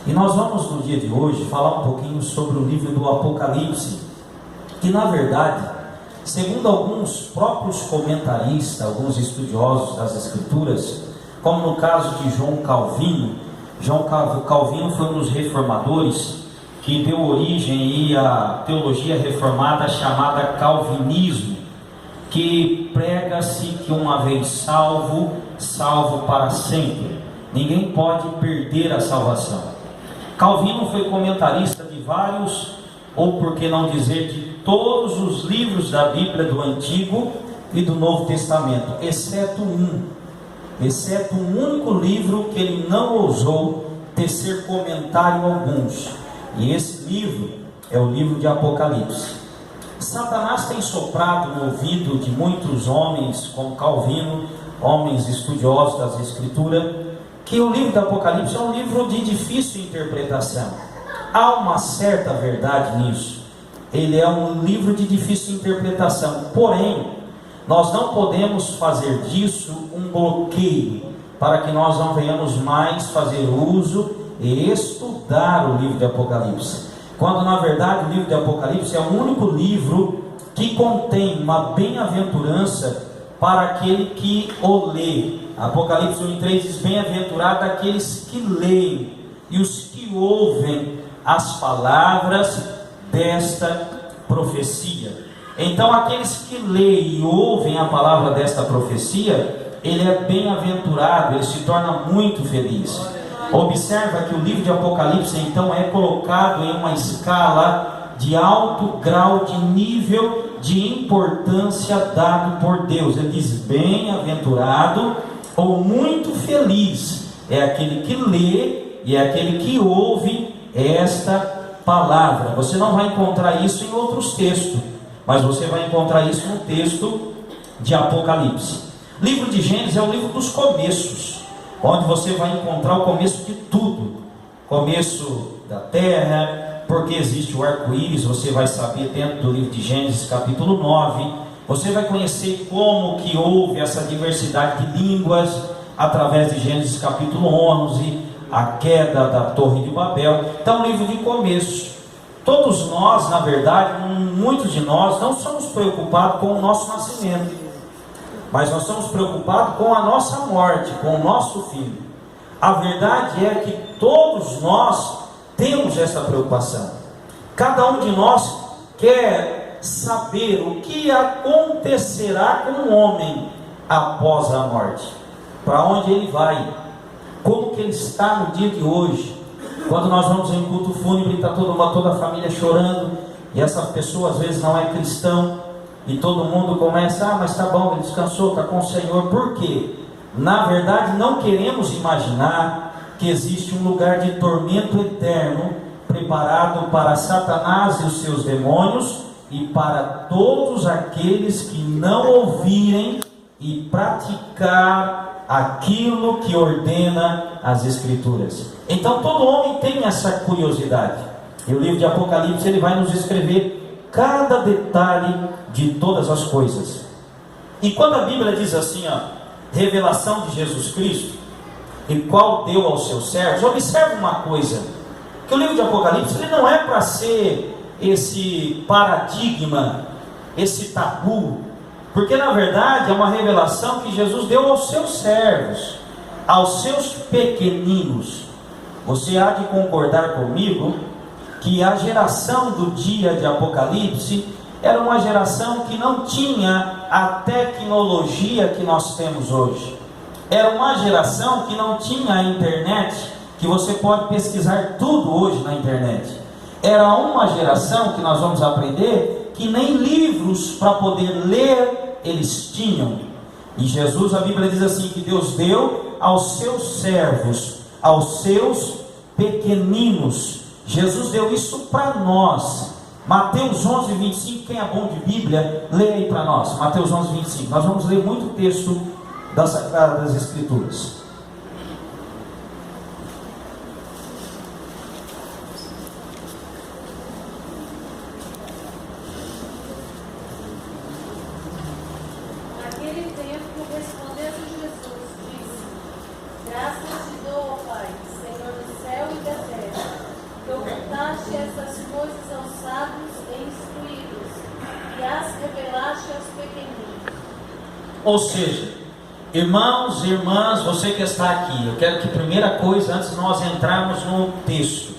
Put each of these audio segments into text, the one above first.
E nós vamos no dia de hoje falar um pouquinho sobre o livro do Apocalipse, que na verdade, segundo alguns próprios comentaristas, alguns estudiosos das Escrituras, como no caso de João Calvino. João Calvino foi um dos reformadores que deu origem à teologia reformada chamada calvinismo, que prega-se que uma vez salvo, salvo para sempre. Ninguém pode perder a salvação. Calvino foi comentarista de vários, ou por que não dizer de todos os livros da Bíblia do Antigo e do Novo Testamento, exceto um único livro que ele não ousou tecer comentário alguns, e esse livro é o livro de Apocalipse. Satanás tem soprado no ouvido de muitos homens como Calvino, homens estudiosos das Escrituras, que o livro de Apocalipse é um livro de difícil interpretação. Há uma certa verdade nisso. Ele é um livro de difícil interpretação, porém nós não podemos fazer disso um bloqueio para que nós não venhamos mais fazer uso e estudar o livro de Apocalipse, quando na verdade o livro de Apocalipse é o único livro que contém uma bem-aventurança para aquele que o lê. Apocalipse 1:3 diz: bem-aventurado aqueles que leem e os que ouvem as palavras desta profecia. Então aqueles que leem e ouvem a palavra desta profecia, ele é bem-aventurado, ele se torna muito feliz. Observa que o livro de Apocalipse então é colocado em uma escala de alto grau de nível de importância dado por Deus. Ele diz: bem-aventurado ou muito feliz é aquele que lê e é aquele que ouve esta palavra. Você não vai encontrar isso em outros textos, mas você vai encontrar isso no texto de Apocalipse. Livro de Gênesis é o livro dos começos, onde você vai encontrar o começo de tudo. Começo da terra, porque existe o arco-íris, você vai saber dentro do livro de Gênesis capítulo 9. Você vai conhecer como que houve essa diversidade de línguas através de Gênesis capítulo 11, a queda da Torre de Babel. Então, livro de começo. Todos nós, na verdade, muitos de nós não somos preocupados com o nosso nascimento, mas nós somos preocupados com a nossa morte, com o nosso fim. A verdade é que todos nós temos essa preocupação. Cada um de nós quer saber o que acontecerá com o homem após a morte, para onde ele vai, como que ele está no dia de hoje. Quando nós vamos em culto fúnebre, está toda a família chorando, e essa pessoa às vezes não é cristão, e todo mundo começa: mas está bom, ele descansou, está com o Senhor. Por quê? Na verdade, não queremos imaginar que existe um lugar de tormento eterno preparado para Satanás e os seus demônios e para todos aqueles que não ouvirem e praticar aquilo que ordena as Escrituras. Então todo homem tem essa curiosidade, e o livro de Apocalipse ele vai nos escrever cada detalhe de todas as coisas. E quando a Bíblia diz assim, revelação de Jesus Cristo, e qual deu aos seus servos, observe uma coisa, que o livro de Apocalipse ele não é para ser esse paradigma, esse tabu, porque na verdade é uma revelação que Jesus deu aos seus servos, aos seus pequeninos. Você há de concordar comigo que a geração do dia de Apocalipse era uma geração que não tinha a tecnologia que nós temos hoje. Era uma geração que não tinha a internet, que você pode pesquisar tudo hoje na internet. Era uma geração que nós vamos aprender que nem livros para poder ler eles tinham. E Jesus, a Bíblia diz assim, que Deus deu aos seus servos, aos seus pequeninos. Jesus deu isso para nós. Mateus 11:25, quem é bom de Bíblia, lê aí para nós. Mateus 11:25. Nós vamos ler muito texto das Sagradas Escrituras. Naquele tempo, respondendo Jesus, disse: graças te dou, ó Pai, Senhor do céu e da terra, estas coisas aos sábios e instruídos, e as revelaste aos pequeninos. Ou seja, irmãos e irmãs, você que está aqui, eu quero que primeira coisa, antes de nós entrarmos no texto,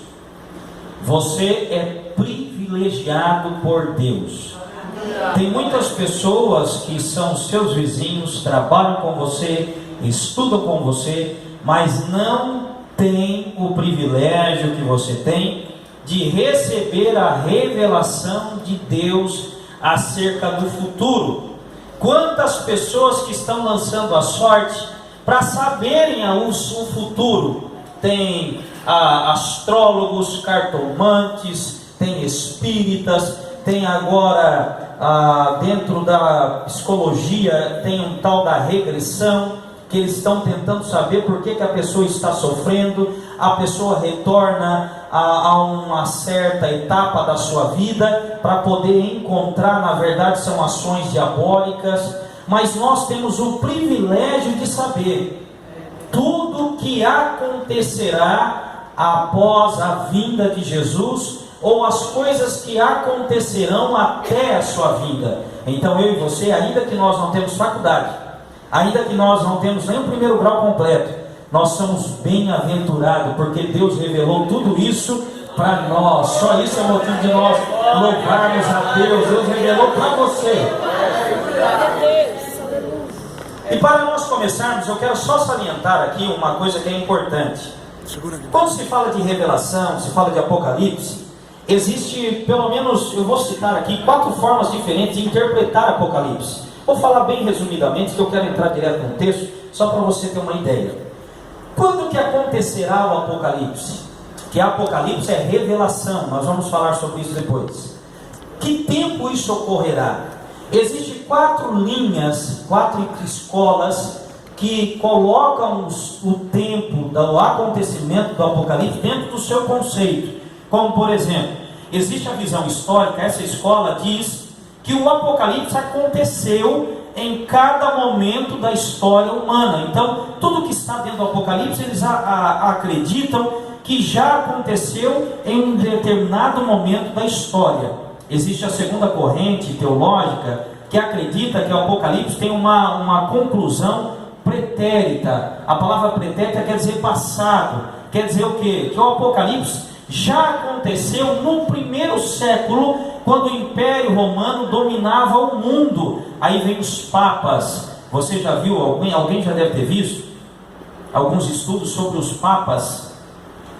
você é privilegiado por Deus. Tem muitas pessoas que são seus vizinhos, trabalham com você, estudam com você, mas não tem o privilégio que você tem de receber a revelação de Deus acerca do futuro. Quantas pessoas que estão lançando a sorte para saberem o futuro? Tem astrólogos, cartomantes, tem espíritas, tem agora dentro da psicologia tem um tal da regressão, que eles estão tentando saber por que a pessoa está sofrendo. A pessoa retorna a uma certa etapa da sua vida para poder encontrar, na verdade são ações diabólicas, mas nós temos o privilégio de saber tudo que acontecerá após a vinda de Jesus, ou as coisas que acontecerão até a sua vinda. Então eu e você, ainda que nós não temos faculdade, ainda que nós não temos nem o primeiro grau completo, nós somos bem-aventurados, porque Deus revelou tudo isso para nós. Só isso é motivo de nós louvarmos a Deus. Deus revelou para você. E para nós começarmos, eu quero só salientar aqui uma coisa que é importante. Quando se fala de revelação, se fala de Apocalipse, existe pelo menos, eu vou citar aqui 4 formas diferentes de interpretar Apocalipse. Vou falar bem resumidamente, que eu quero entrar direto no texto, só para você ter uma ideia. Quando que acontecerá o Apocalipse? Que Apocalipse é revelação, nós vamos falar sobre isso depois. Que tempo isso ocorrerá? Existem 4 linhas, 4 escolas que colocam o tempo do acontecimento do Apocalipse dentro do seu conceito. Como por exemplo, existe a visão histórica. Essa escola diz que o Apocalipse aconteceu em cada momento da história humana. Então, tudo que está dentro do Apocalipse, eles acreditam que já aconteceu em um determinado momento da história. Existe a segunda corrente teológica que acredita que o Apocalipse tem uma conclusão pretérita. A palavra pretérita quer dizer passado. Quer dizer o quê? Que o Apocalipse já aconteceu no primeiro século, quando o Império Romano dominava o mundo. Aí vem os papas. Você já viu, alguém já deve ter visto alguns estudos sobre os papas,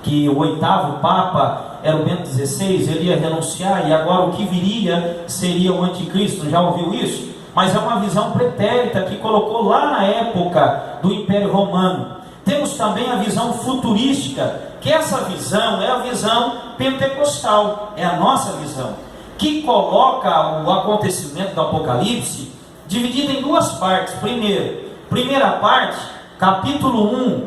que o 8º Papa era o Bento XVI, ele ia renunciar, e agora o que viria seria o anticristo. Já ouviu isso? Mas é uma visão pretérita que colocou lá na época do Império Romano. Temos também a visão futurística, que essa visão é a visão pentecostal, é a nossa visão, que coloca o acontecimento do Apocalipse dividido em 2 partes. Primeira parte, capítulo 1,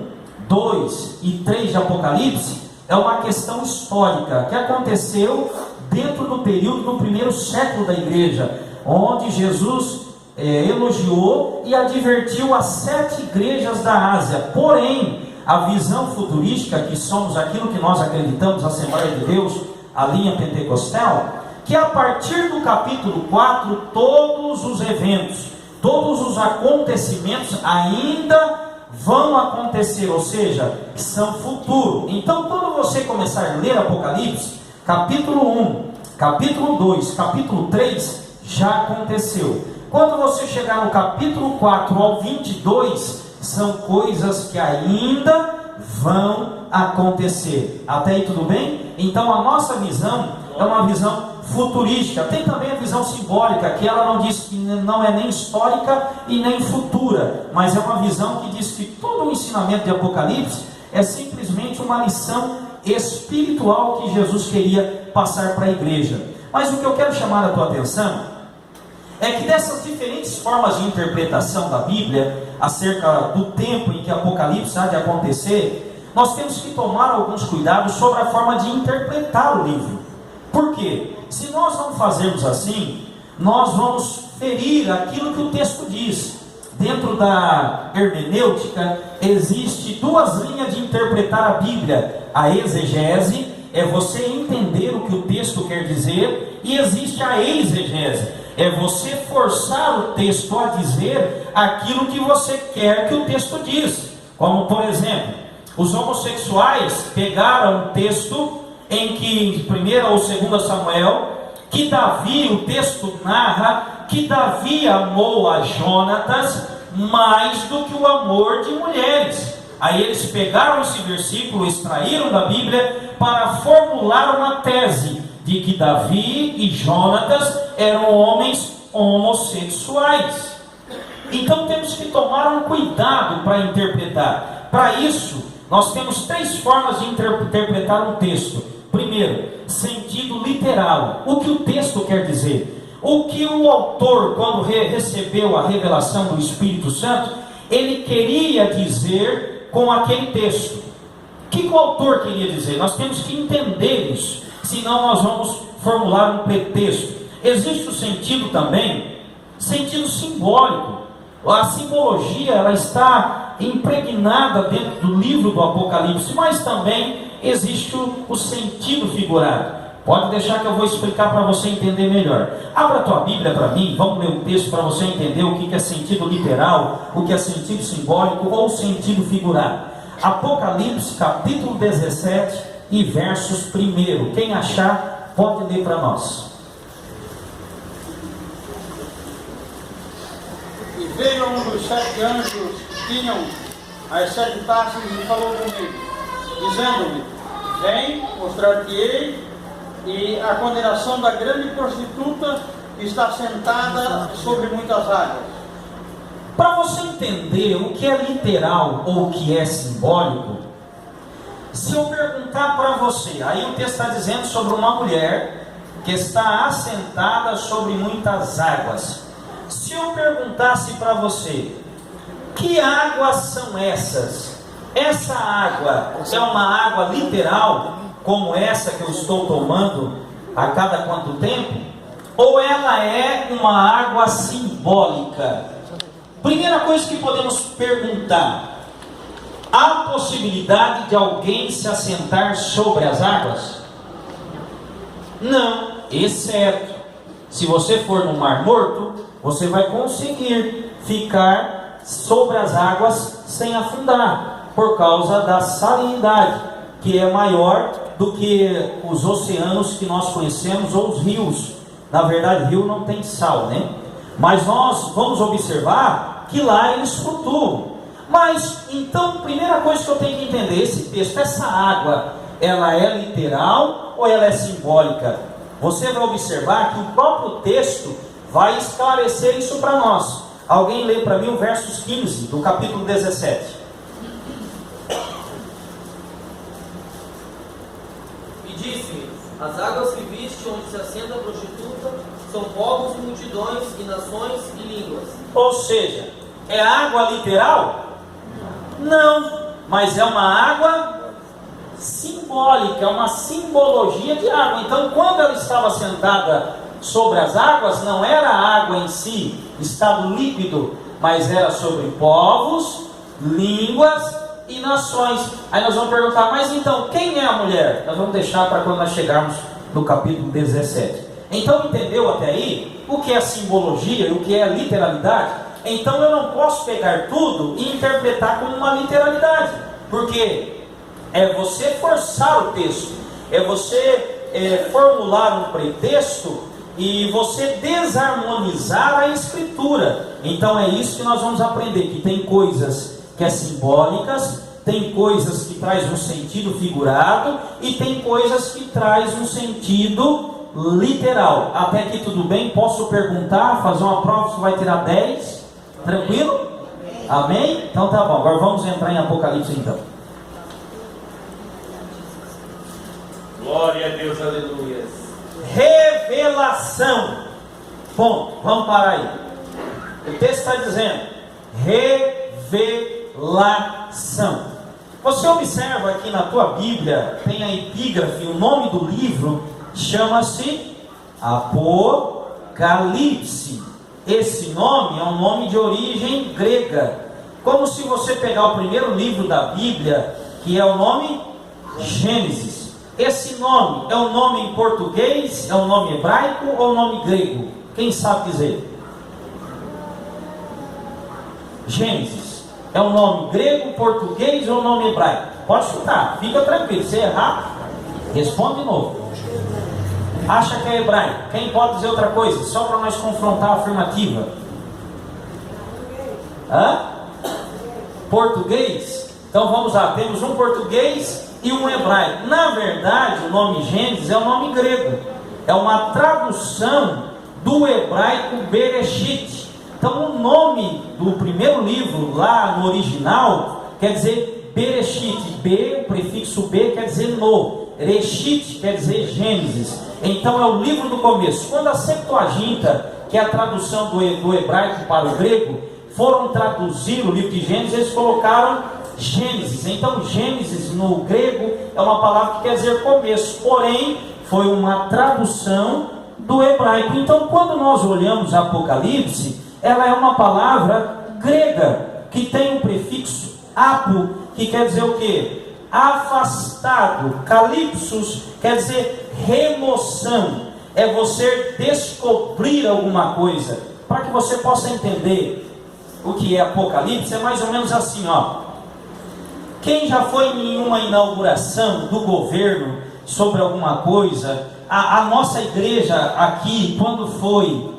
2 e 3 de Apocalipse, é uma questão histórica que aconteceu dentro do período do primeiro século da igreja, onde Jesus elogiou e advertiu as 7 igrejas da Ásia. Porém, a visão futurística, que somos aquilo que nós acreditamos, a Assembleia de Deus, a linha pentecostal, que a partir do capítulo 4, todos os eventos, todos os acontecimentos ainda vão acontecer, ou seja, são futuro. Então, quando você começar a ler Apocalipse, capítulo 1, capítulo 2, capítulo 3, já aconteceu. Quando você chegar no capítulo 4 ao 22, são coisas que ainda vão acontecer. Até aí tudo bem? Então a nossa visão é uma visão futurística. Tem também a visão simbólica, que ela não diz que não é nem histórica e nem futura, mas é uma visão que diz que todo o ensinamento de Apocalipse é simplesmente uma lição espiritual que Jesus queria passar para a igreja. Mas o que eu quero chamar a tua atenção é que dessas diferentes formas de interpretação da Bíblia acerca do tempo em que Apocalipse há de acontecer, nós temos que tomar alguns cuidados sobre a forma de interpretar o livro. Por quê? Se nós não fazermos assim, nós vamos ferir aquilo que o texto diz. Dentro da hermenêutica, existe 2 linhas de interpretar a Bíblia: a exegese é você entender o que o texto quer dizer, e existe a exegese, é você forçar o texto a dizer aquilo que você quer que o texto diz. Como, por exemplo, os homossexuais pegaram um texto em que, em 1 ou 2 Samuel, que Davi, o texto narra que Davi amou a Jonatas mais do que o amor de mulheres. Aí eles pegaram esse versículo, extraíram da Bíblia para formular uma tese de que Davi e Jonatas eram homens homossexuais. Então temos que tomar um cuidado para interpretar. Para isso, nós temos 3 formas de interpretar um texto. Primeiro, sentido literal. O que o texto quer dizer? O que o autor, quando recebeu a revelação do Espírito Santo, ele queria dizer com aquele texto. O que o autor queria dizer? Nós temos que entender isso, senão nós vamos formular um pretexto. Existe o sentido também, sentido simbólico. A simbologia, ela está impregnada dentro do livro do Apocalipse, mas também existe o sentido figurado. Pode deixar que eu vou explicar para você entender melhor. Abra a tua Bíblia para mim, vamos ler um texto para você entender o que é sentido literal, o que é sentido simbólico ou sentido figurado. Apocalipse capítulo 17 e versos 1. Quem achar, pode ler para nós. E veio um dos 7 anjos que tinham as 7 taças e falou comigo, dizendo-me: vem, mostrar-te-ei e a condenação da grande prostituta que está sentada sobre muitas águas. Para você entender o que é literal ou o que é simbólico, se eu perguntar para você, aí o texto está dizendo sobre uma mulher que está assentada sobre muitas águas. Se eu perguntasse para você, que águas são essas? Essa água é uma água literal, como essa que eu estou tomando a cada quanto tempo? Ou ela é uma água simbólica? Primeira coisa que podemos perguntar: há possibilidade de alguém se assentar sobre as águas? Não, exceto se você for no Mar Morto, você vai conseguir ficar sobre as águas sem afundar, por causa da salinidade, que é maior do que os oceanos que nós conhecemos, ou os rios. Na verdade, rio não tem sal, né? Mas nós vamos observar que lá eles flutuam. Mas, então, primeira coisa que eu tenho que entender, esse texto, essa água, ela é literal ou ela é simbólica? Você vai observar que o próprio texto vai esclarecer isso para nós. Alguém lê para mim o versos 15 do capítulo 17. E disse-me: as águas que viste onde se assenta a prostituta são povos, multidões e nações e línguas. Ou seja, é água literal? Não, mas é uma água simbólica, é uma simbologia de água. Então, quando ela estava sentada sobre as águas, não era a água em si, estado líquido, mas era sobre povos, línguas e nações. Aí nós vamos perguntar, mas então, quem é a mulher? Nós vamos deixar para quando nós chegarmos no capítulo 17. Então, entendeu até aí o que é simbologia e o que é literalidade? Então eu não posso pegar tudo e interpretar como uma literalidade, porque é você forçar o texto, é você formular um pretexto e você desarmonizar a escritura. Então é isso que nós vamos aprender, que tem coisas que é simbólicas, tem coisas que traz um sentido figurado e tem coisas que traz um sentido literal. Até aqui tudo bem? Posso perguntar, fazer uma prova, você vai tirar 10? Tranquilo? Amém? Então tá bom, agora vamos entrar em Apocalipse então. Glória a Deus, aleluia. Revelação. Ponto, vamos parar aí. O texto está dizendo revelação. Você observa aqui na tua Bíblia, tem a epígrafe, o nome do livro chama-se Apocalipse. Esse nome é um nome de origem grega, como se você pegar o primeiro livro da Bíblia, que é o nome Gênesis. esse nome é um nome em português, é um nome hebraico ou um nome grego? Quem sabe dizer? Gênesis é um nome grego, português ou um nome hebraico? Pode chutar, fica tranquilo. Se errar, responde de novo. Acha que é hebraico? Quem pode dizer outra coisa? Só para nós confrontar a afirmativa. Português? Então vamos lá, temos um português e um hebraico. Na verdade, o nome Gênesis é um nome grego. É uma tradução do hebraico Bereshit. Então o nome do primeiro livro lá no original quer dizer Bereshit. B, o prefixo B quer dizer no. Reshit quer dizer Gênesis. Então é o livro do começo. Quando a Septuaginta, que é a tradução do hebraico para o grego, foram traduzir o livro de Gênesis, eles colocaram Gênesis. Então Gênesis no grego é uma palavra que quer dizer começo, porém foi uma tradução do hebraico. Então quando nós olhamos Apocalipse, ela é uma palavra grega que tem um prefixo apo, que quer dizer o quê? Afastado. Calipsos quer dizer remoção, é você descobrir alguma coisa. Para que você possa entender o que é Apocalipse, é mais ou menos assim, ó. Quem já foi em uma inauguração do governo sobre alguma coisa? A nossa igreja aqui, quando foi,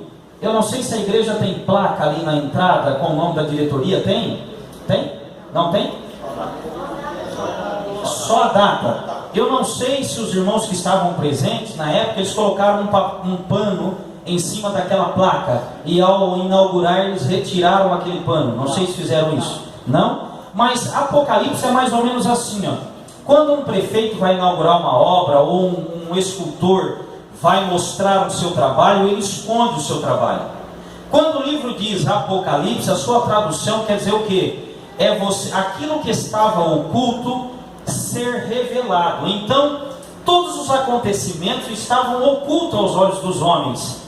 eu não sei se a igreja tem placa ali na entrada com o nome da diretoria, tem? Tem? Não tem? Só a data. Eu não sei se os irmãos que estavam presentes na época, eles colocaram um pano em cima daquela placa, e ao inaugurar eles retiraram aquele pano. Não sei se fizeram isso. Não? Mas Apocalipse é mais ou menos assim, ó. Quando um prefeito vai inaugurar uma obra, ou um escultor vai mostrar o seu trabalho, ele esconde o seu trabalho. Quando o livro diz Apocalipse, a sua tradução quer dizer o quê? É aquilo que estava oculto ser revelado. Então, todos os acontecimentos estavam ocultos aos olhos dos homens.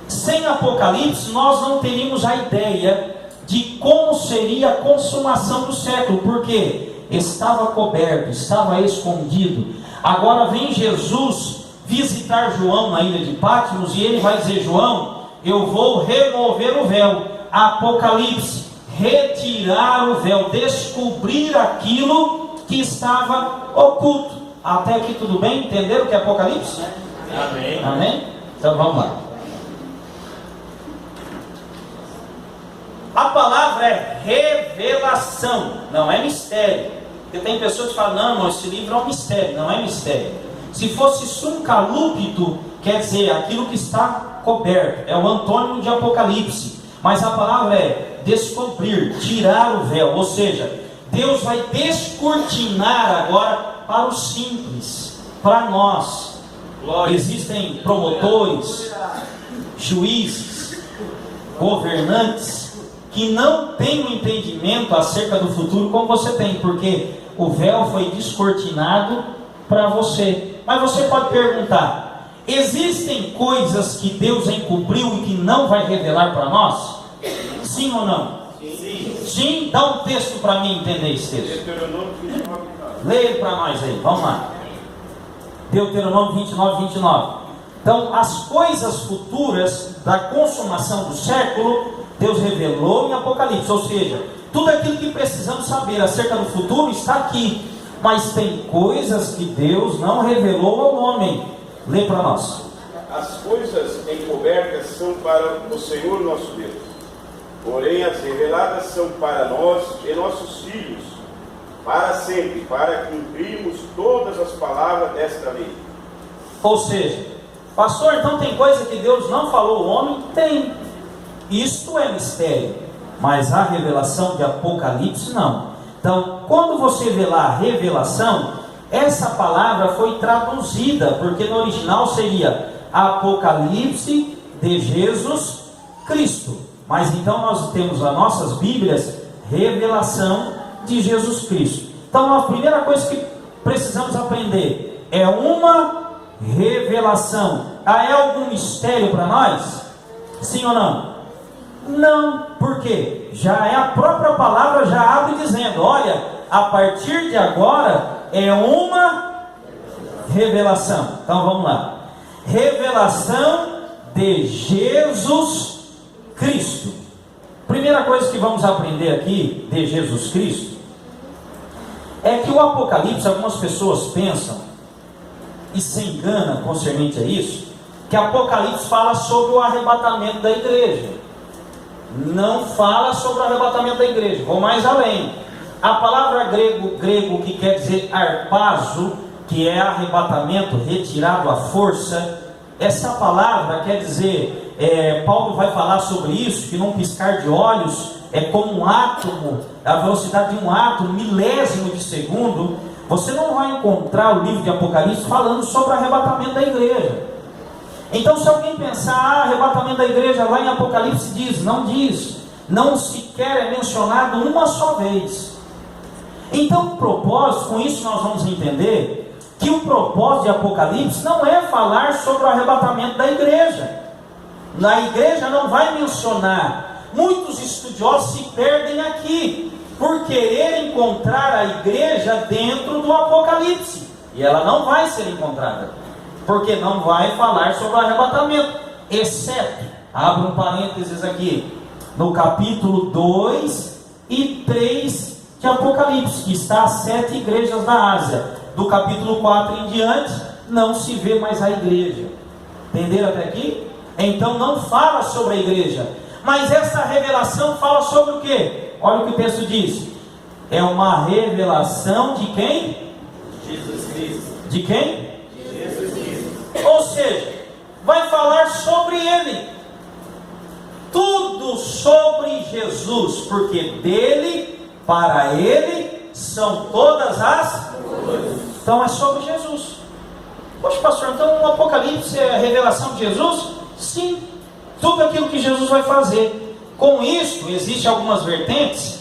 Sem Apocalipse, nós não teríamos a ideia de como seria a consumação do século, porque estava coberto, estava escondido. Agora vem Jesus visitar João na ilha de Patmos, e ele vai dizer: João, eu vou remover o véu. Apocalipse, retirar o véu, descobrir aquilo que estava oculto. Até aqui tudo bem? Entenderam o que é Apocalipse? Amém. Amém? Então vamos lá. A palavra é revelação, não é mistério. Porque tem pessoas que falam: não, esse livro é um mistério. Não é mistério. Se fosse suncalúpito, quer dizer aquilo que está coberto, é o antônimo de Apocalipse. Mas a palavra é descobrir, tirar o véu. Ou seja, Deus vai descortinar agora para os simples, para nós. Existem promotores, juízes, governantes que não têm um entendimento acerca do futuro como você tem, porque o véu foi descortinado para você. Mas você pode perguntar: existem coisas que Deus encobriu e que não vai revelar para nós? Sim ou não? Sim. Sim? Dá um texto para mim entender esse texto. Leia para nós aí, vamos lá. Deuteronômio 29, 29. Então, as coisas futuras da consumação do século, Deus revelou em Apocalipse. Ou seja, tudo aquilo que precisamos saber acerca do futuro está aqui. Mas tem coisas que Deus não revelou ao homem. Lê para nós. As coisas encobertas são para o Senhor nosso Deus, porém as reveladas são para nós e nossos filhos, para sempre, para cumprirmos todas as palavras desta lei. Ou seja, pastor, então tem coisa que Deus não falou ao homem? Tem. Isto é mistério. Mas a revelação de Apocalipse não. Então, quando você vê lá a revelação, essa palavra foi traduzida, porque no original seria Apocalipse de Jesus Cristo. Mas então nós temos nas nossas Bíblias revelação de Jesus Cristo. Então a primeira coisa que precisamos aprender é uma revelação. É algum mistério para nós? Sim ou não? Não. Por quê? Já é a própria palavra, já abre dizendo: olha, a partir de agora é uma Revelação. Então vamos lá. Revelação de Jesus Cristo. Primeira coisa que vamos aprender aqui de Jesus Cristo é que o Apocalipse, algumas pessoas pensam e se enganam concernente a isso, que Apocalipse fala sobre o arrebatamento da igreja. Não fala sobre o arrebatamento da igreja. Vou mais além. A palavra grego que quer dizer arpazo, que é arrebatamento, retirado à força, essa palavra quer dizer, Paulo vai falar sobre isso, que num piscar de olhos, é como um átomo, a velocidade de um átomo, milésimo de segundo. Você não vai encontrar o livro de Apocalipse falando sobre o arrebatamento da igreja. Então, se alguém pensar, arrebatamento da igreja lá em Apocalipse diz, não sequer é mencionado uma só vez. Então, o propósito, com isso nós vamos entender que o propósito de Apocalipse não é falar sobre o arrebatamento da igreja. Na igreja não vai mencionar. Muitos estudiosos se perdem aqui por querer encontrar a igreja dentro do Apocalipse, e ela não vai ser encontrada, porque não vai falar sobre o arrebatamento, exceto, abra um parênteses aqui, no capítulo 2 e 3 de Apocalipse, que está as 7 igrejas da Ásia. Do capítulo 4 em diante, não se vê mais a igreja. Entenderam até aqui? Então não fala sobre a igreja, mas essa revelação fala sobre o quê? Olha o que o texto diz. É uma revelação de quem? Jesus Cristo. De quem? Jesus Cristo. Ou seja, vai falar sobre Ele. Tudo sobre Jesus, porque dele, para Ele, são todas as coisas. Então é sobre Jesus. Poxa, pastor, então o Apocalipse é a revelação de Jesus? Sim, tudo aquilo que Jesus vai fazer. Com isso, existem algumas vertentes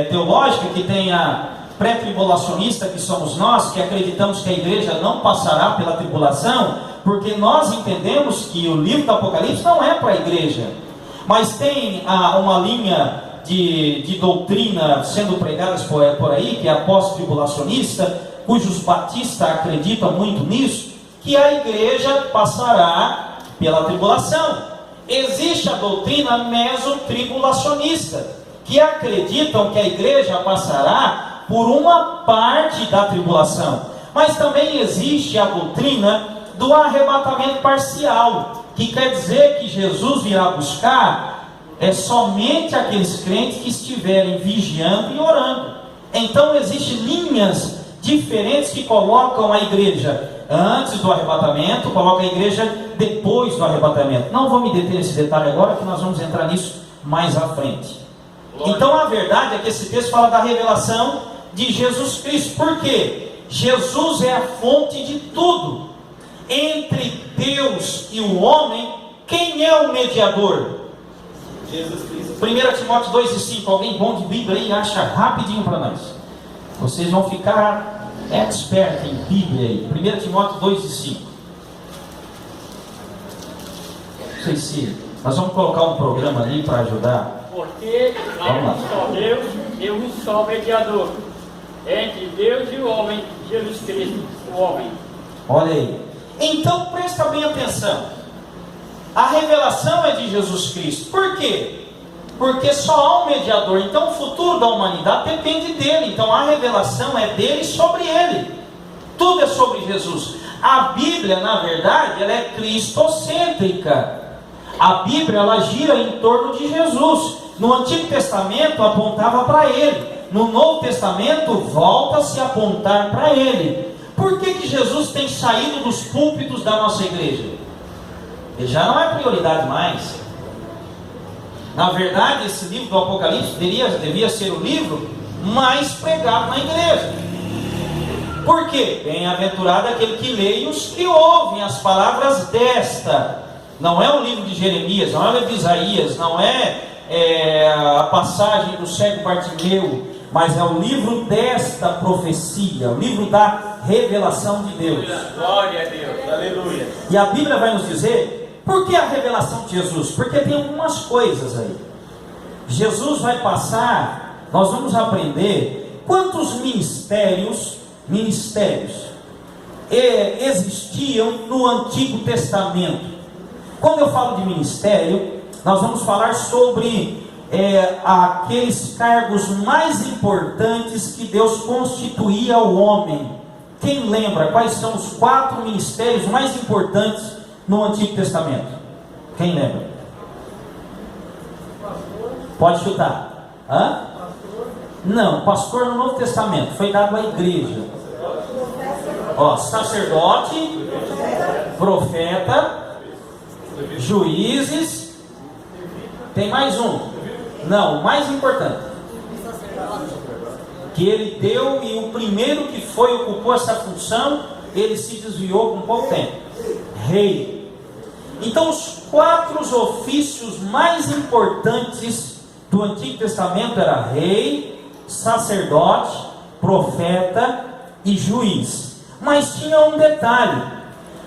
teológicas, que tem a pré-tribulacionista, que somos nós, que acreditamos que a igreja não passará pela tribulação, porque nós entendemos que o livro do Apocalipse não é para a igreja. Mas tem uma linha de doutrina sendo pregadas por aí, que é a pós-tribulacionista, cujos batistas acreditam muito nisso, que a igreja passará pela tribulação. Existe a doutrina mesotribulacionista, que acreditam que a igreja passará por uma parte da tribulação. Mas também existe a doutrina do arrebatamento parcial, que quer dizer que Jesus virá buscar somente aqueles crentes que estiverem vigiando e orando. Então existem linhas diferentes que colocam a igreja antes do arrebatamento, colocam a igreja depois do arrebatamento. Não vou me deter nesse detalhe agora, que nós vamos entrar nisso mais à frente. Então a verdade é que esse texto fala da revelação de Jesus Cristo. Por quê? Jesus é a fonte de tudo. Entre Deus e o homem, quem é o mediador? Jesus Cristo. 1 Timóteo 2 e 5. Alguém bom de Bíblia aí acha rapidinho para nós. Vocês vão ficar expert em Bíblia aí. 1 Timóteo 2 e 5. Não sei se nós vamos colocar um programa ali para ajudar. Porque há um só Deus e um só mediador entre Deus e o homem, Jesus Cristo, o homem. Olha aí. Então presta bem atenção. A revelação é de Jesus Cristo. Por quê? Porque só há um mediador. Então o futuro da humanidade depende dele. Então a revelação é dele sobre ele. Tudo é sobre Jesus. A Bíblia, na verdade, ela é cristocêntrica. A Bíblia, ela gira em torno de Jesus. No Antigo Testamento apontava para ele. No Novo Testamento volta a se apontar para ele. Por que Jesus tem saído dos púlpitos da nossa igreja? Ele já não é prioridade mais. Na verdade, esse livro do Apocalipse devia ser o livro mais pregado na igreja. Por quê? Bem-aventurado aquele que lê e os que ouvem as palavras desta. Não é o livro de Jeremias, não é o livro de Isaías, não é a passagem do cego Bartimeu, mas é o livro desta profecia, o livro da revelação de Deus. Glória a Deus, aleluia. E a Bíblia vai nos dizer, por que a revelação de Jesus? Porque tem algumas coisas aí. Jesus vai passar, nós vamos aprender quantos ministérios existiam no Antigo Testamento. Quando eu falo de ministério, nós vamos falar sobre aqueles cargos mais importantes que Deus constituía ao homem. Quem lembra quais são os 4 ministérios mais importantes no Antigo Testamento? Quem lembra? Pode chutar. Hã? Não, pastor no Novo Testamento foi dado à igreja. Sacerdote, profeta, juízes. Tem mais um? Não, o mais importante que ele deu, e o primeiro que ocupou essa função, ele se desviou com pouco tempo: rei. Então, os 4 ofícios mais importantes do Antigo Testamento era rei, sacerdote, profeta e juiz. Mas tinha um detalhe: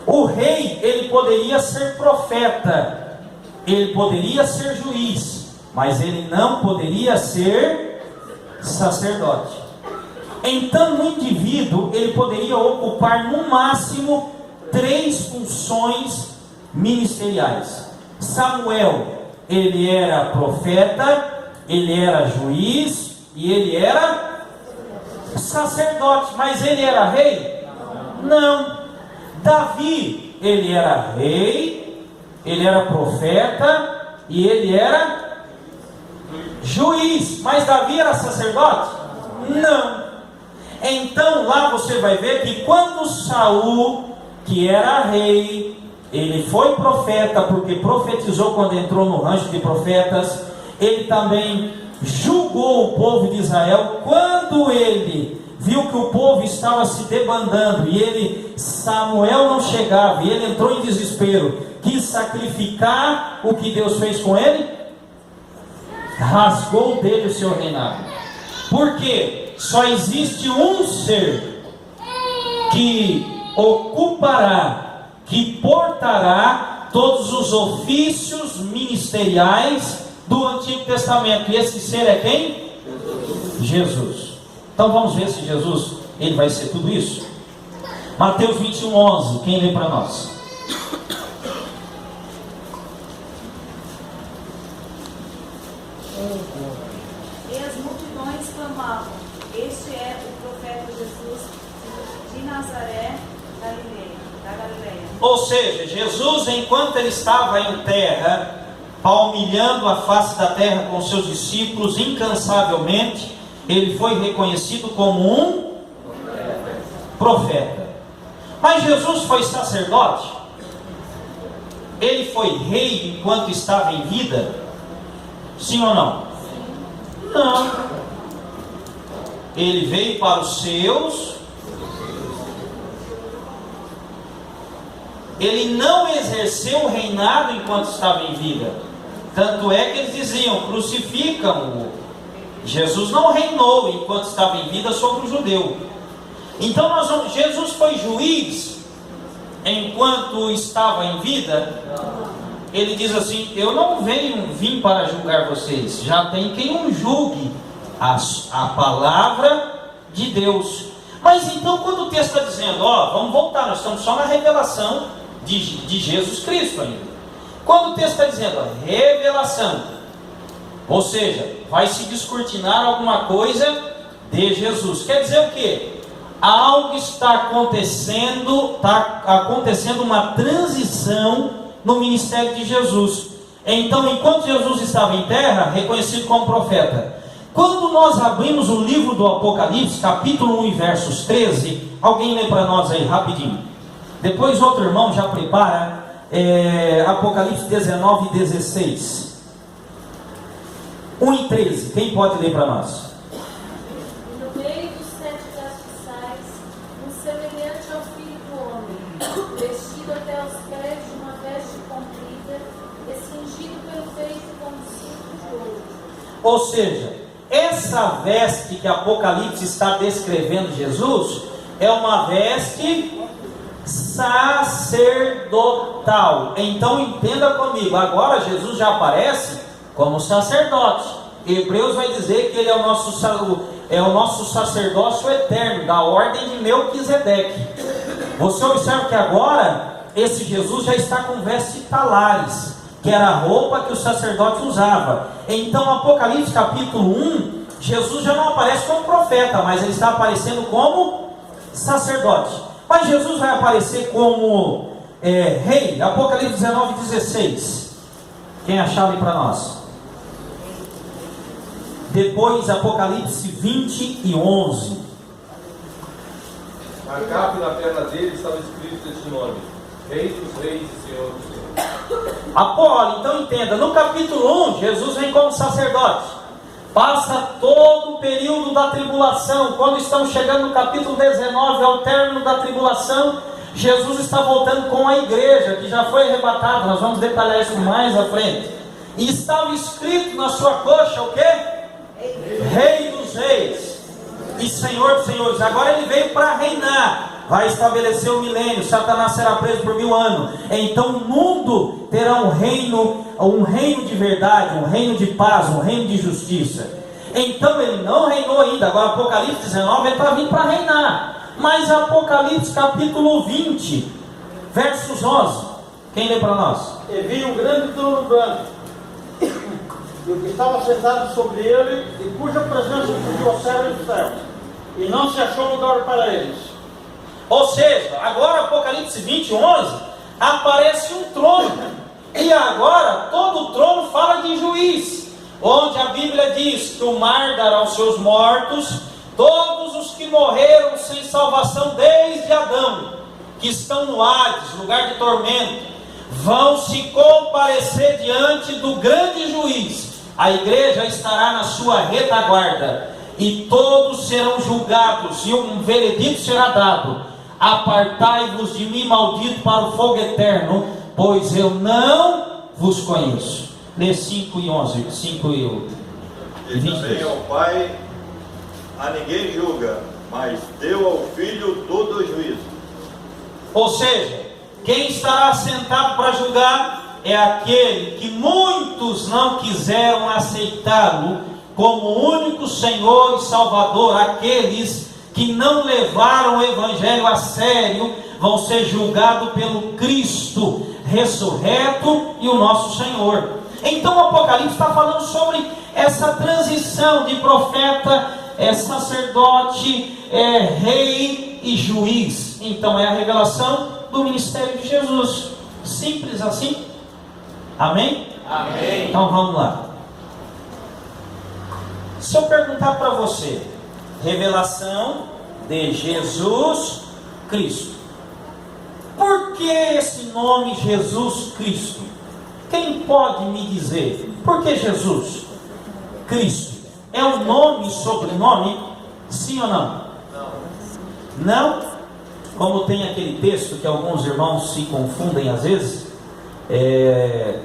o rei, ele poderia ser profeta, ele poderia ser juiz, mas ele não poderia ser sacerdote. Então, o indivíduo, ele poderia ocupar no máximo 3 funções ministeriais. Samuel, ele era profeta, ele era juiz e ele era sacerdote. Mas ele era rei? Não. Davi, ele era rei, ele era profeta e ele era juiz. Mas Davi era sacerdote? Não. Então lá você vai ver que quando Saul, que era rei, ele foi profeta, porque profetizou quando entrou no rancho de profetas. Ele também julgou o povo de Israel. Quando ele viu que o povo estava se debandando e Samuel não chegava, e ele entrou em desespero, quis sacrificar o que Deus fez com ele, rasgou dele o seu reinado. Por quê? Só existe um ser que ocupará, que portará todos os ofícios ministeriais do Antigo Testamento. E esse ser é quem? Jesus. Então vamos ver se Jesus, ele vai ser tudo isso. Mateus 21:11, quem lê para nós? E as multidões clamavam: este é o profeta Jesus de Nazaré, da Galileia. Ou seja, Jesus, enquanto ele estava em terra, palmilhando a face da terra com seus discípulos incansavelmente, ele foi reconhecido como um profeta. Mas Jesus foi sacerdote? Ele foi rei enquanto estava em vida? Sim ou não? Não. Ele veio para os seus. Ele não exerceu o reinado enquanto estava em vida. Tanto é que eles diziam: crucificam-o. Jesus não reinou enquanto estava em vida sobre o judeu. Então Jesus foi juiz enquanto estava em vida? Ele diz assim: eu não vim para julgar vocês, já tem quem o julgue, a palavra de Deus. Mas então, quando o texto está dizendo, vamos voltar, nós estamos só na revelação de Jesus Cristo ainda. Quando o texto está dizendo revelação, ou seja, vai se descortinar alguma coisa de Jesus, quer dizer o quê? Algo está acontecendo uma transição no ministério de Jesus. Então, enquanto Jesus estava em terra, reconhecido como profeta, quando nós abrimos o livro do Apocalipse, capítulo 1 e versos 13, alguém lê para nós aí rapidinho. Depois outro irmão já prepara Apocalipse 19 e 16. 1 e 13, quem pode ler para nós? E no meio dos 7 castiçais, um semelhante ao Filho do Homem, vestido até os pés de uma veste comprida, e cingido pelo peito com um cinto de ouro. Ou seja, essa veste que Apocalipse está descrevendo Jesus é uma veste sacerdotal. Então entenda comigo, agora Jesus já aparece como sacerdote. Hebreus vai dizer que ele é o nosso sacerdócio eterno, da ordem de Melquisedeque. Você observa que agora esse Jesus já está com vestes talares, que era a roupa que o sacerdote usava. Então, Apocalipse capítulo 1, Jesus já não aparece como profeta, mas ele está aparecendo como sacerdote. Mas Jesus vai aparecer como rei. Apocalipse 19:16. Quem achar ali para nós? Depois Apocalipse 20:11. Na capa e na perna dele estava escrito este nome: Rei dos Reis e Senhor dos Senhores. Apolo, então entenda, no capítulo 1, Jesus vem como sacerdote, passa todo o período da tribulação. Quando estamos chegando no capítulo 19, ao término da tribulação, Jesus está voltando com a igreja, que já foi arrebatada. Nós vamos detalhar isso mais à frente. E estava escrito na sua coxa o quê? Rei dos Reis e Senhor dos Senhores. Agora ele veio para reinar, vai estabelecer o milênio. Satanás será preso por 1000 anos. Então o mundo terá um reino de verdade, um reino de paz, um reino de justiça. Então ele não reinou ainda. Agora Apocalipse 19, ele está vindo para reinar. Mas Apocalipse capítulo 20, versos 11, quem lê para nós? E vi um grande trono branco, e o que estava sentado sobre ele, e cuja presença cobriu o céu e o céu, e não se achou lugar para eles. Ou seja, agora Apocalipse 20, 11, aparece um trono. E agora todo o trono fala de juiz, onde a Bíblia diz que o mar dará aos seus mortos, todos os que morreram sem salvação desde Adão, que estão no Hades, lugar de tormento, vão se comparecer diante do grande juiz. A igreja estará na sua retaguarda, e todos serão julgados, e um veredito será dado: apartai-vos de mim, maldito, para o fogo eterno, pois eu não vos conheço. Lê 5 e 11, 5 e 22. Também ao Pai a ninguém julga, mas deu ao Filho todo o juízo. Ou seja, quem estará sentado para julgar é aquele que muitos não quiseram aceitá-lo como único Senhor e Salvador. Aqueles que não levaram o Evangelho a sério vão ser julgados pelo Cristo ressurreto e o nosso Senhor. Então o Apocalipse está falando sobre essa transição de profeta, sacerdote, rei e juiz. Então é a revelação do ministério de Jesus. Simples assim? Amém? Amém. Então vamos lá. Se eu perguntar para você, revelação de Jesus Cristo, por que esse nome Jesus Cristo? Quem pode me dizer por que Jesus Cristo? É um nome e sobrenome? Sim ou não? Não? Como tem aquele texto que alguns irmãos se confundem às vezes.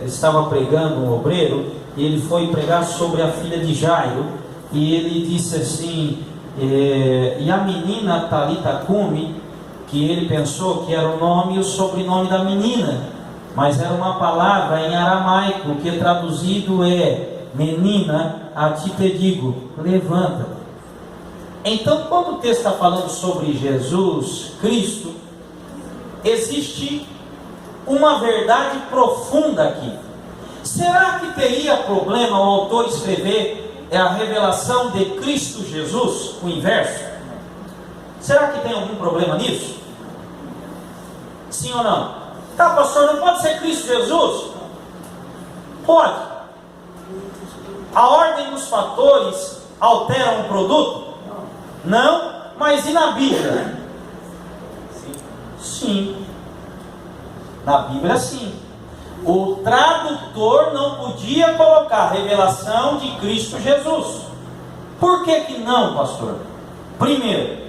Estava pregando um obreiro, e ele foi pregar sobre a filha de Jairo, e ele disse assim, e a menina Talita Cumi, que ele pensou que era o nome e o sobrenome da menina, mas era uma palavra em aramaico, que traduzido é: menina, a ti te digo, levanta. Então, quando o texto está falando sobre Jesus Cristo, existe uma verdade profunda aqui. Será que teria problema o autor escrever a revelação de Cristo Jesus, o inverso? Será que tem algum problema nisso? Sim ou não? Tá, pastor, não pode ser Cristo Jesus? Pode. A ordem dos fatores altera um produto? Não. Mas e na Bíblia? Sim. Na Bíblia sim. O tradutor não podia colocar revelação de Cristo Jesus. Por que não, pastor? Primeiro,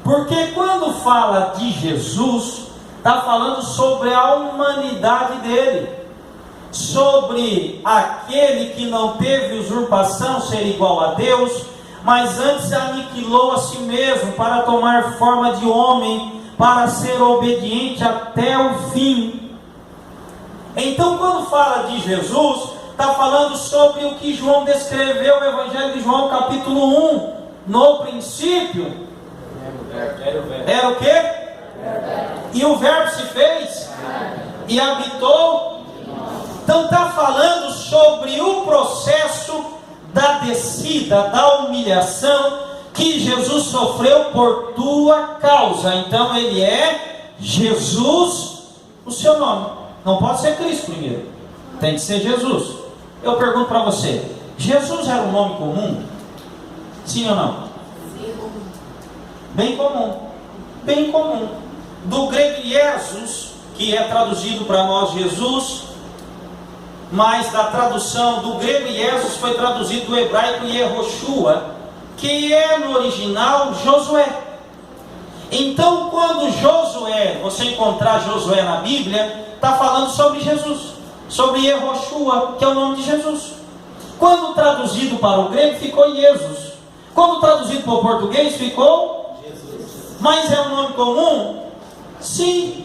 porque quando fala de Jesus, está falando sobre a humanidade dele, sobre aquele que não teve usurpação, ser igual a Deus, mas antes aniquilou a si mesmo para tomar forma de homem, para ser obediente até o fim. Então, quando fala de Jesus, está falando sobre o que João descreveu no Evangelho de João, capítulo 1. No princípio, era o quê? E o Verbo se fez e habitou. Então está falando sobre o processo da descida, da humilhação que Jesus sofreu por tua causa. Então ele é Jesus, o seu nome. Não pode ser Cristo primeiro, tem que ser Jesus. Eu pergunto para você, Jesus era um nome comum? Sim ou não? Bem comum, bem comum. Do grego Jesus, que é traduzido para nós Jesus, mas da tradução do grego Jesus foi traduzido do hebraico Yehoshua, que é no original Josué. Então quando Josué, você encontrar Josué na Bíblia, está falando sobre Jesus, sobre Yehoshua, que é o nome de Jesus. Quando traduzido para o grego ficou Jesus, quando traduzido para o português ficou Jesus. Mas é um nome comum? Sim.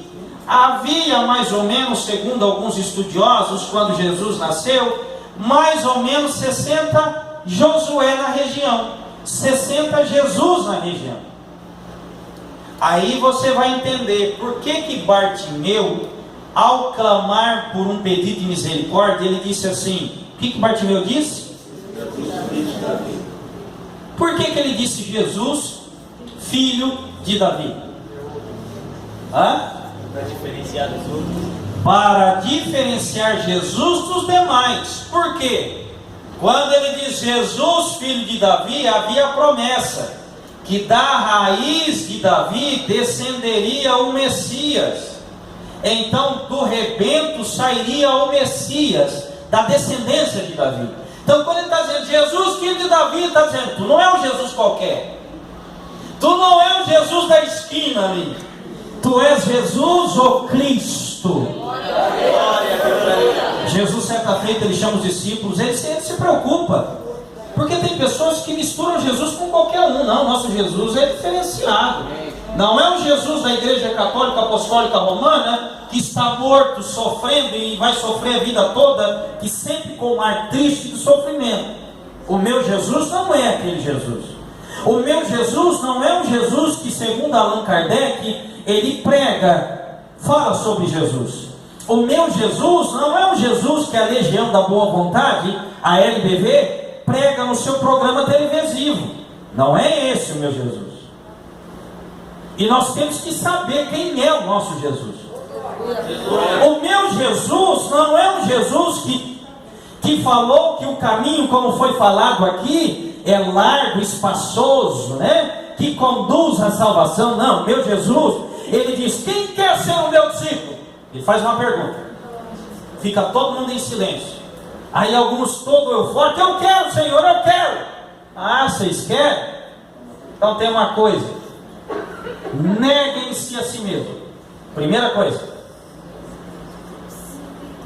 Havia mais ou menos, segundo alguns estudiosos, quando Jesus nasceu, mais ou menos 60 Josué na região, 60 Jesus na região. Aí você vai entender por que Bartimeu, ao clamar por um pedido de misericórdia, ele disse assim, o que Bartimeu disse? Por que ele disse Jesus, filho de Davi? Para diferenciar dos outros. Para diferenciar Jesus dos demais. Por quê? Quando ele diz Jesus, filho de Davi, havia a promessa que da raiz de Davi descenderia o Messias. Então do rebento sairia o Messias, da descendência de Davi. Então quando ele está dizendo Jesus, filho de Davi, ele está dizendo, tu não é um Jesus qualquer, tu não é um Jesus da esquina ali, tu és Jesus, o Cristo. Jesus, certa feita, ele chama os discípulos, ele se preocupa, porque tem pessoas que misturam Jesus com qualquer um. Não, nosso Jesus é diferenciado. Não é o Jesus da Igreja Católica Apostólica Romana, que está morto, sofrendo e vai sofrer a vida toda, e sempre com um ar triste de sofrimento. O meu Jesus não é aquele Jesus. O meu Jesus não é um Jesus que, segundo Allan Kardec, ele prega, fala sobre Jesus. O meu Jesus não é um Jesus que a Legião da Boa Vontade, a LBV, prega no seu programa televisivo. Não é esse o meu Jesus. E nós temos que saber quem é o nosso Jesus. O meu Jesus não é um Jesus que falou que o caminho, como foi falado aqui, é largo, espaçoso, né? Que conduz à salvação. Não, meu Jesus, ele diz, quem quer ser o meu discípulo? Ele faz uma pergunta. Fica todo mundo em silêncio. Aí alguns todo eufóricos, eu quero, Senhor, eu quero. Ah, vocês querem? Então tem uma coisa, neguem-se a si mesmo. Primeira coisa.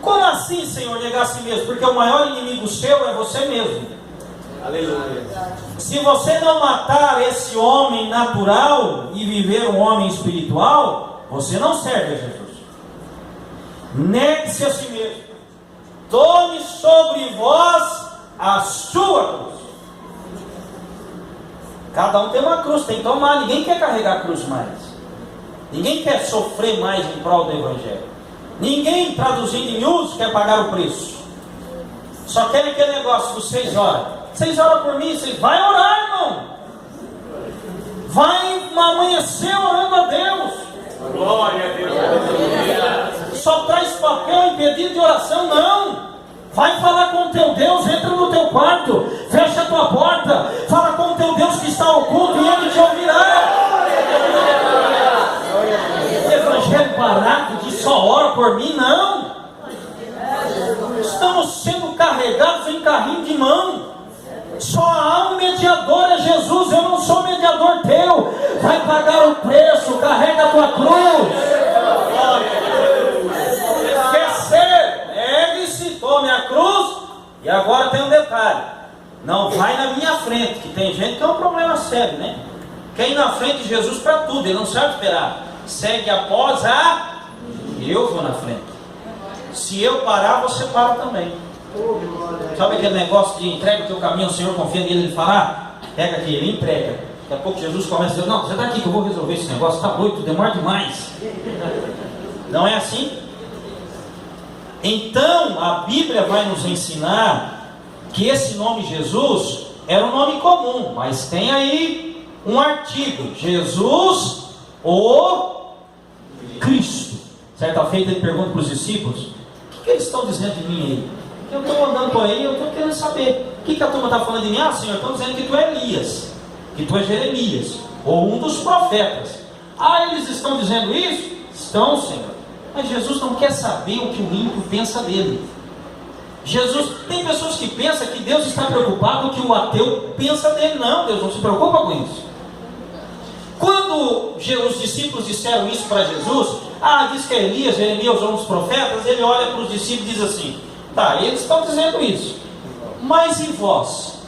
Como assim, Senhor, negar a si mesmo? Porque o maior inimigo seu é você mesmo. Aleluia. Se você não matar esse homem natural e viver um homem espiritual, você não serve a Jesus. Negue-se a si mesmo. Tome sobre vós a sua cruz. Cada um tem uma cruz, tem que tomar. Ninguém quer carregar a cruz mais. Ninguém quer sofrer mais em prol do Evangelho. Ninguém, traduzindo em miúdos, quer pagar o preço. Só querem aquele negócio dos 6 horas. 6 horas por mim, vocês vai orar, irmão. Vai amanhecer orando a Deus. Glória a Deus. Só traz papel e pedido de oração, não. Vai falar com o teu Deus, entra no teu quarto, fecha a tua porta, fala com o teu Deus que está oculto e Ele te ouvirá. Evangelho barato de só ora por mim, não. Estamos sendo carregados em carrinho de mão. Só há um mediador, é Jesus. Eu não sou mediador teu. Vai pagar o preço, carrega a tua cruz. Quer ser? Ergue-se, tome a cruz. E agora tem um detalhe: não vai na minha frente, que tem gente que é um problema sério, né? Quer ir na frente de Jesus para tudo, ele não sabe esperar. Segue após eu vou na frente. Se eu parar, você para também. Sabe aquele negócio de entrega o teu caminho, o Senhor confia nele, ele fala, pega aqui, ele entrega. Daqui a pouco Jesus começa a dizer, não, você está aqui que eu vou resolver esse negócio, está doido, demora demais. Não é assim? Então, a Bíblia vai nos ensinar que esse nome Jesus era um nome comum, mas tem aí um artigo, Jesus o Cristo. Certa feita ele pergunta para os discípulos, o que eles estão dizendo de mim aí? Eu estou andando por aí, eu estou querendo saber. O que a turma está falando de mim? Ah, Senhor, estão dizendo que tu é Elias, que tu é Jeremias, ou um dos profetas. Ah, eles estão dizendo isso? Estão, Senhor. Mas Jesus não quer saber o que o ímpio pensa dele. Tem pessoas que pensam que Deus está preocupado com o que o ateu pensa dele. Não, Deus não se preocupa com isso. Quando os discípulos disseram isso para Jesus, diz que é Elias, Jeremias ou um dos profetas, ele olha para os discípulos e diz assim, tá, eles estão dizendo isso, mas e vós?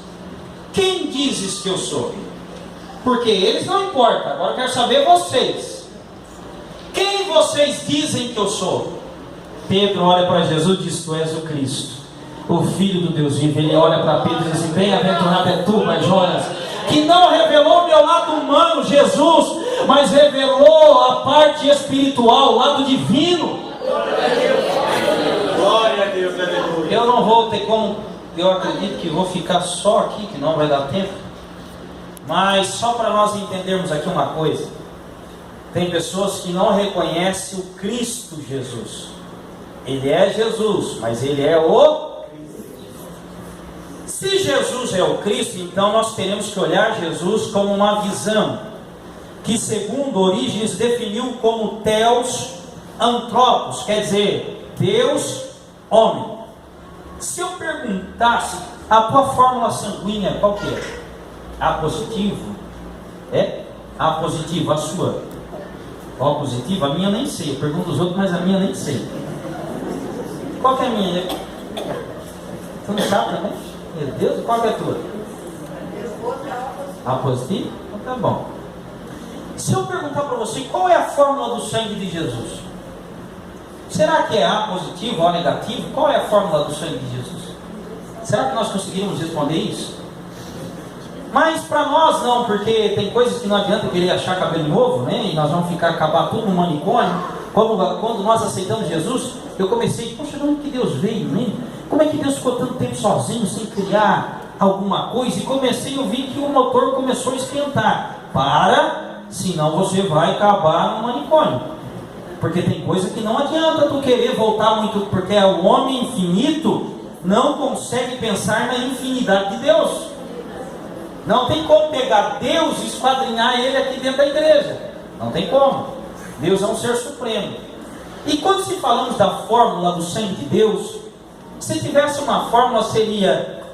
Quem dizes que eu sou? Porque eles não importam, agora eu quero saber vocês. Quem vocês dizem que eu sou? Pedro olha para Jesus e diz, tu és o Cristo, o Filho do Deus vivo. Ele olha para Pedro e diz assim, bem-aventurado é tu, mas Jonas, que não revelou o meu lado humano, Jesus, mas revelou a parte espiritual, o lado divino. Glória a Deus, aleluia. Eu não vou ter como, eu acredito que vou ficar só aqui, que não vai dar tempo. Mas só para nós entendermos aqui uma coisa. Tem pessoas que não reconhecem o Cristo Jesus. Ele é Jesus, mas ele é o... Se Jesus é o Cristo, então nós teremos que olhar Jesus como uma visão, que segundo Orígenes definiu como Theos Antropos, quer dizer, Deus, homem. Se eu perguntasse, a tua fórmula sanguínea qual que é? A positivo? É? A positivo, a sua? O positivo? A minha eu nem sei, eu pergunto os outros, mas a minha eu nem sei. Qual que é a minha? Você não sabe também? Meu Deus, qual que é a tua? A positivo? Então tá bom. Se eu perguntar para você, qual é a fórmula do sangue de Jesus? Será que é A positivo ou A negativo? Qual é a fórmula do sangue de Jesus? Será que nós conseguiríamos responder isso? Mas para nós não, porque tem coisas que não adianta querer achar cabelo novo, né? E nós vamos acabar tudo no manicômio. Quando nós aceitamos Jesus, eu comecei, poxa, de onde que Deus veio, né? Como é que Deus ficou tanto tempo sozinho, sem criar alguma coisa? E comecei a ouvir que o motor começou a esquentar. Senão você vai acabar no manicômio. Porque tem coisa que não adianta tu querer voltar muito, porque o homem infinito não consegue pensar na infinidade de Deus. Não tem como pegar Deus e esquadrinhar ele aqui dentro da igreja. Não tem como. Deus é um ser supremo. E quando se falamos da fórmula do sangue de Deus, se tivesse uma fórmula seria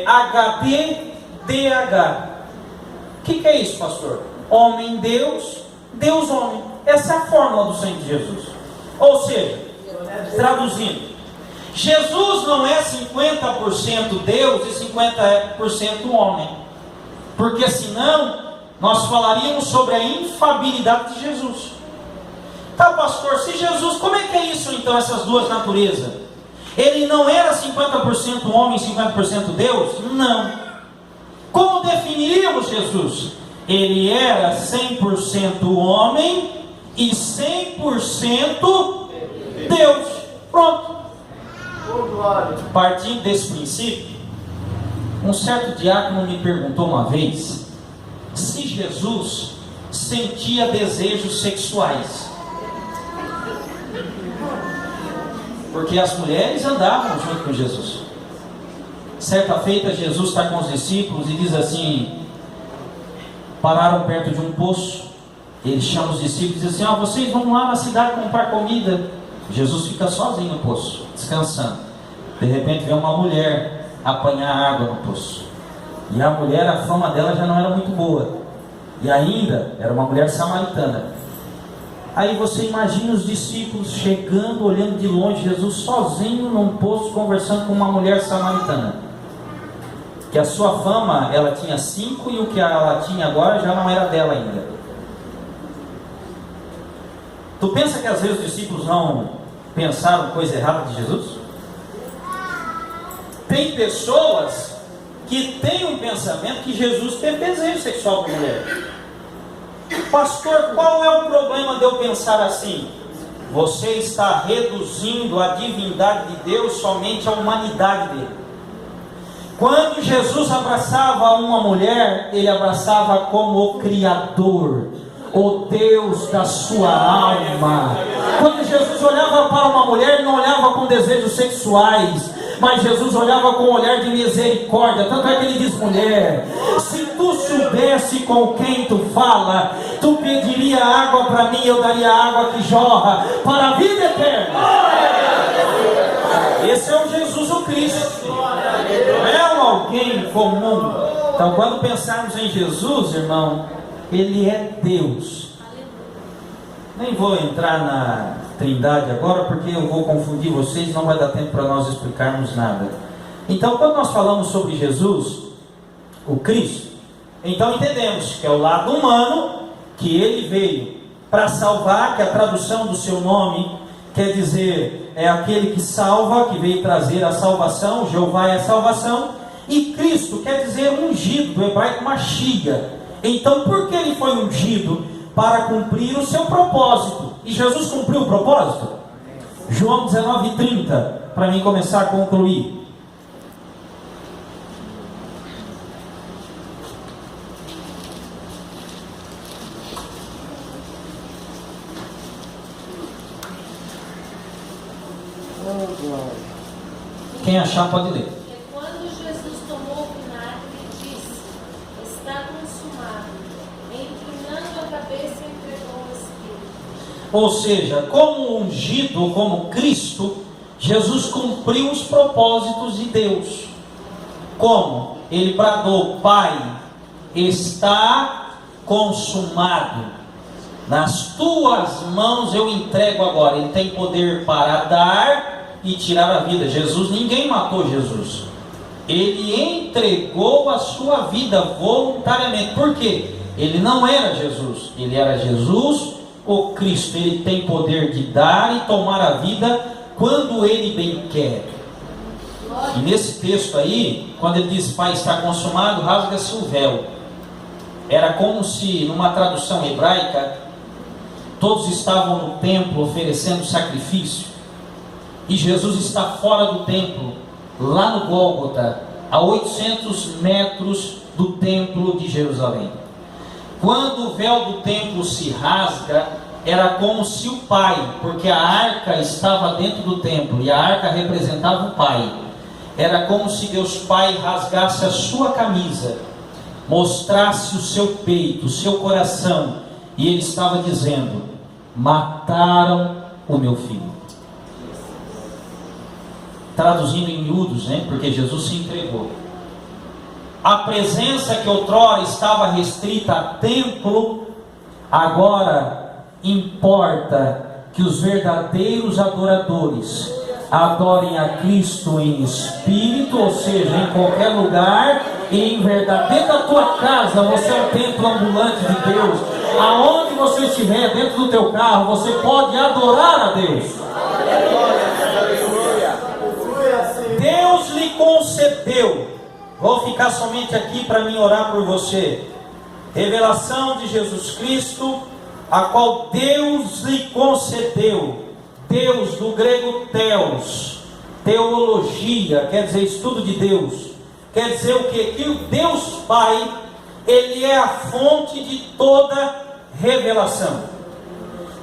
HDDH. O que é isso, pastor? Homem, Deus, Deus, homem. Essa é a fórmula do sangue de Jesus. Ou seja, traduzindo, Jesus não é 50% Deus e 50% homem, porque senão nós falaríamos sobre a infabilidade de Jesus. Tá, pastor, se Jesus, como é que é isso então, essas duas naturezas? Ele não era 50% homem e 50% Deus? Não. Como definiríamos Jesus? Ele era 100% homem e 100% Deus. Pronto. Partindo desse princípio, um certo diácono me perguntou uma vez se Jesus sentia desejos sexuais, porque as mulheres andavam junto com Jesus. Certa feita Jesus está com os discípulos e diz assim, pararam perto de um poço, ele chama os discípulos e diz assim, vocês vão lá na cidade comprar comida. Jesus fica sozinho no poço, descansando. De repente vem uma mulher apanhar água no poço, e a mulher, a fama dela já não era muito boa, e ainda era uma mulher samaritana. Aí você imagina os discípulos chegando, olhando de longe, Jesus sozinho num poço, conversando com uma mulher samaritana, que a sua fama, ela tinha 5, e o que ela tinha agora já não era dela ainda. Tu pensa que às vezes os discípulos não pensaram coisa errada de Jesus? Tem pessoas que tem um pensamento que Jesus teve desejo sexual com mulher. Pastor, qual é o problema de eu pensar assim? Você está reduzindo a divindade de Deus somente à humanidade dele. Quando Jesus abraçava uma mulher, ele abraçava como o Criador, o Deus da sua alma. Quando Jesus olhava para uma mulher, ele não olhava com desejos sexuais, mas Jesus olhava com um olhar de misericórdia. Tanto é que ele diz: mulher, se tu soubesse com quem tu fala, tu pediria água para mim, eu daria água que jorra para a vida eterna. Esse é o Jesus o Cristo, não é alguém comum. Então, quando pensarmos em Jesus, irmão, ele é Deus. Nem vou entrar na Trindade agora, porque eu vou confundir vocês, não vai dar tempo para nós explicarmos nada. Então, quando nós falamos sobre Jesus, o Cristo, então entendemos que é o lado humano, que ele veio para salvar, que a tradução do seu nome quer dizer, é aquele que salva, que veio trazer a salvação. Jeová é a salvação. E Cristo quer dizer ungido, do hebraico Mashiach. Então, por que ele foi ungido? Para cumprir o seu propósito. E Jesus cumpriu o propósito? João 19:30, para mim começar a concluir. Quem achar pode ler. Quando Jesus tomou o vinagre, disse: está consumado. Inclinando a cabeça, entregou o Espírito. Ou seja, como ungido, como Cristo, Jesus cumpriu os propósitos de Deus. Como? Ele bradou: Pai, está consumado. Nas tuas mãos eu entrego agora. Ele tem poder para dar e tirar a vida. Jesus, ninguém matou Jesus. Ele entregou a sua vida voluntariamente. Por quê? Ele não era Jesus. Ele era Jesus, o Cristo. Ele tem poder de dar e tomar a vida quando ele bem quer. E nesse texto aí, quando ele diz Pai, está consumado, rasga-se o véu. Era como se, numa tradução hebraica, todos estavam no templo oferecendo sacrifício, e Jesus está fora do templo, lá no Gólgota, a 800 metros do templo de Jerusalém. Quando o véu do templo se rasga, era como se o Pai, porque a arca estava dentro do templo, e a arca representava o Pai, era como se Deus Pai rasgasse a sua camisa, mostrasse o seu peito, o seu coração, e ele estava dizendo: mataram o meu filho. Traduzindo em miúdos, porque Jesus se entregou. A presença que outrora estava restrita a templo, agora importa que os verdadeiros adoradores adorem a Cristo em espírito, ou seja, em qualquer lugar e em verdade. Dentro da tua casa, você é um templo ambulante de Deus. Aonde você estiver, dentro do teu carro, você pode adorar a Deus. Deus lhe concedeu, vou ficar somente aqui para mim orar por você, revelação de Jesus Cristo, a qual Deus lhe concedeu. Deus, do grego theos, teologia, quer dizer estudo de Deus, quer dizer o quê? Que o Deus Pai, ele é a fonte de toda revelação.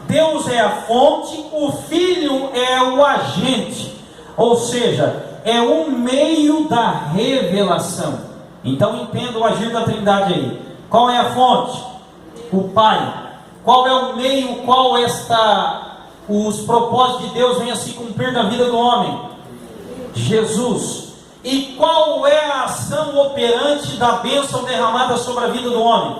Deus é a fonte, o Filho é o agente, ou seja, é um meio da revelação. Então entenda o agir da Trindade aí. Qual é a fonte? O Pai. Qual é o meio? Qual os propósitos de Deus vêm a se cumprir na vida do homem? Jesus. E qual é a ação operante da bênção derramada sobre a vida do homem?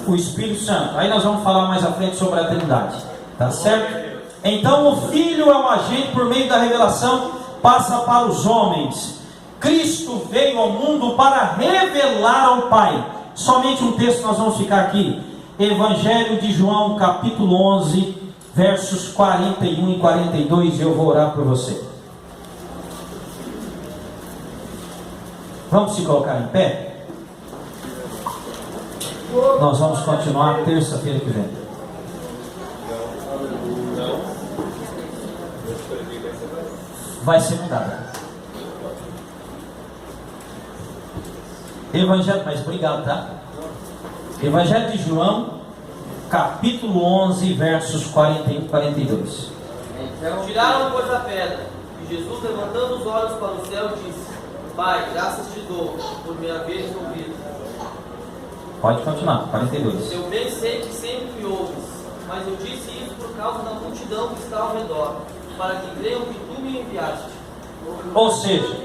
O Espírito Santo. Aí nós vamos falar mais à frente sobre a Trindade, tá certo? Então o Filho é o agente por meio da revelação, passa para os homens. Cristo veio ao mundo para revelar ao Pai. Somente um texto nós vamos ficar aqui. Evangelho de João, capítulo 11, versos 41 e 42, e eu vou orar por você. Vamos se colocar em pé? Nós vamos continuar terça-feira que vem. Vai ser mudada. Evangelho, mas obrigado, tá? Evangelho de João, capítulo 11, versos 41 e 42. Tiraram, pois, a pedra, e Jesus, levantando os olhos para o céu, disse: Pai, graças te dou, por me haveres ouvido. Pode continuar, 42. Eu bem sei que sempre me ouves, mas eu disse isso por causa da multidão que está ao redor, para que creiam que tu me enviaste. Ou seja,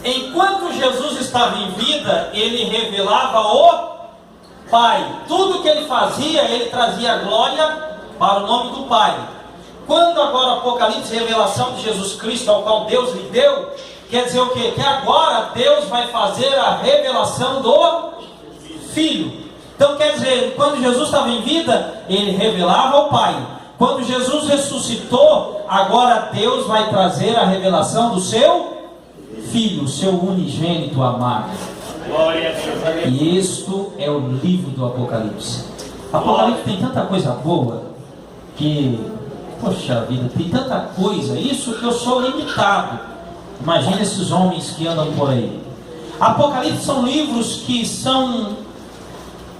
enquanto Jesus estava em vida, ele revelava o Pai. Tudo que ele fazia, ele trazia glória para o nome do Pai. Quando agora o Apocalipse, revelação de Jesus Cristo, ao qual Deus lhe deu, quer dizer o quê? Que agora Deus vai fazer a revelação do Filho. Então quer dizer, quando Jesus estava em vida, ele revelava ao Pai. Quando Jesus ressuscitou, agora Deus vai trazer a revelação do seu Filho, o seu unigênito amado. Glória a Deus. E isto é o livro do Apocalipse. Apocalipse tem tanta coisa boa que, poxa vida, tem tanta coisa. Isso que eu sou limitado. Imagina esses homens que andam por aí. Apocalipse são livros que são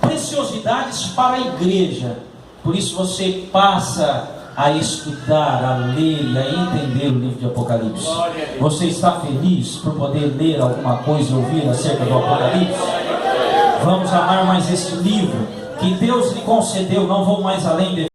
preciosidades para a igreja. Por isso você passa a estudar, a ler e a entender o livro de Apocalipse. Você está feliz por poder ler alguma coisa e ouvir acerca do Apocalipse? Vamos amar mais este livro que Deus lhe concedeu. Não vou mais além de